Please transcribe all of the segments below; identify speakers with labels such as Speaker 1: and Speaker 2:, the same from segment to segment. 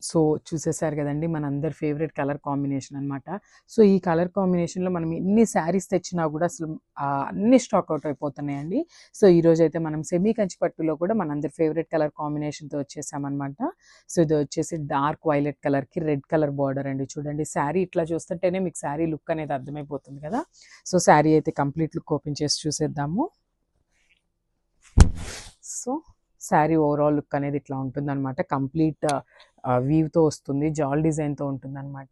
Speaker 1: So చూసేసారు కదండి మనందరి favourite colour combination అనమాట. సో ఈ కలర్ కాంబినేషన్లో మనం ఎన్ని శారీస్ తెచ్చినా కూడా అసలు అన్ని స్టాక్ అవుట్ అయిపోతున్నాయండి. సో ఈరోజు అయితే మనం సెమీ కంచి పట్టులో కూడా మనందరి ఫేవరెట్ కలర్ కాంబినేషన్తో వచ్చేసామన్నమాట. సో ఇది వచ్చేసి డార్క్ వైలెట్ కలర్కి రెడ్ కలర్ బార్డర్ అండి. చూడండి శారీ ఇట్లా చూస్తుంటేనే మీకు శారీ లుక్ అనేది అర్థమైపోతుంది కదా. సో శారీ అయితే కంప్లీట్ లుక్ ఓపెన్ చేసి చూసేద్దాము. సో శారీ ఓవరాల్ లుక్ అనేది ఇట్లా ఉంటుందన్నమాట. కంప్లీట్ వీవ్తో వస్తుంది, జాల్ డిజైన్తో ఉంటుందన్నమాట.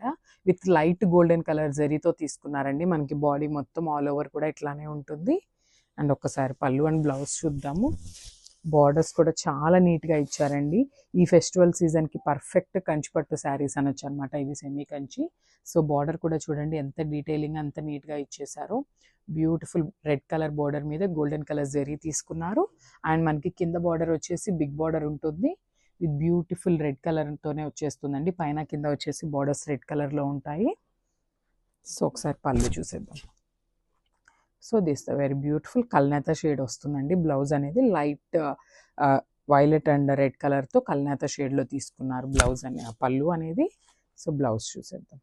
Speaker 1: విత్ లైట్ గోల్డెన్ కలర్ జరీతో తీసుకున్నారండి. మనకి బాడీ మొత్తం ఆల్ ఓవర్ కూడా ఇట్లానే ఉంటుంది. అండ్ ఒక్కసారి పళ్ళు అండ్ బ్లౌజ్ చూద్దాము. బార్డర్స్ కూడా చాలా నీట్గా ఇచ్చారండి. ఈ ఫెస్టివల్ సీజన్కి పర్ఫెక్ట్ కంచిపట్టు శారీస్ అనొచ్చు అనమాట ఇవి సెమీ కంచి. సో బార్డర్ కూడా చూడండి ఎంత డీటెయిలింగ్ అంత నీట్గా ఇచ్చేసారు. బ్యూటిఫుల్ రెడ్ కలర్ బార్డర్ మీద గోల్డెన్ కలర్ జరీ తీసుకున్నారు. అండ్ మనకి కింద బార్డర్ వచ్చేసి బిగ్ బార్డర్ ఉంటుంది విత్ బ్యూటిఫుల్ రెడ్ కలర్తోనే వచ్చేస్తుందండి. పైన కింద వచ్చేసి బార్డర్స్ రెడ్ కలర్లో ఉంటాయి. సో ఒకసారి పళ్ళు చూసేద్దాం. So this the very beautiful కల్నేత షేడ్ వస్తుందండి. బ్లౌజ్ అనేది లైట్ వైలెట్ అండ్ రెడ్ కలర్తో కల్నేత షేడ్లో తీసుకున్నారు బ్లౌజ్ అనే పళ్ళు అనేది. సో బ్లౌజ్ చూసేద్దాం.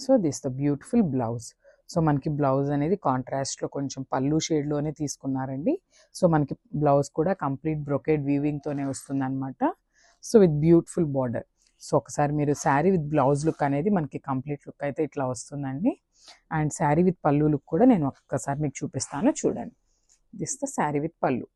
Speaker 1: So this the beautiful blouse. So మనకి బ్లౌజ్ అనేది కాంట్రాస్ట్లో కొంచెం పళ్ళు షేడ్లోనే తీసుకున్నారండి. సో మనకి బ్లౌజ్ కూడా కంప్లీట్ బ్రొకేడ్ వీవింగ్తోనే వస్తుంది అనమాట. So with beautiful border. So ఒకసారి మీరు శారీ విత్ బ్లౌజ్ లుక్ అనేది మనకి కంప్లీట్ లుక్ అయితే ఇట్లా వస్తుందండి. అండ్ శారీ విత్ పళ్ళు లుక్ కూడా నేను ఒక్కసారి మీకు చూపిస్తాను చూడండి. దిస్ ద శారీ విత్ పళ్ళు.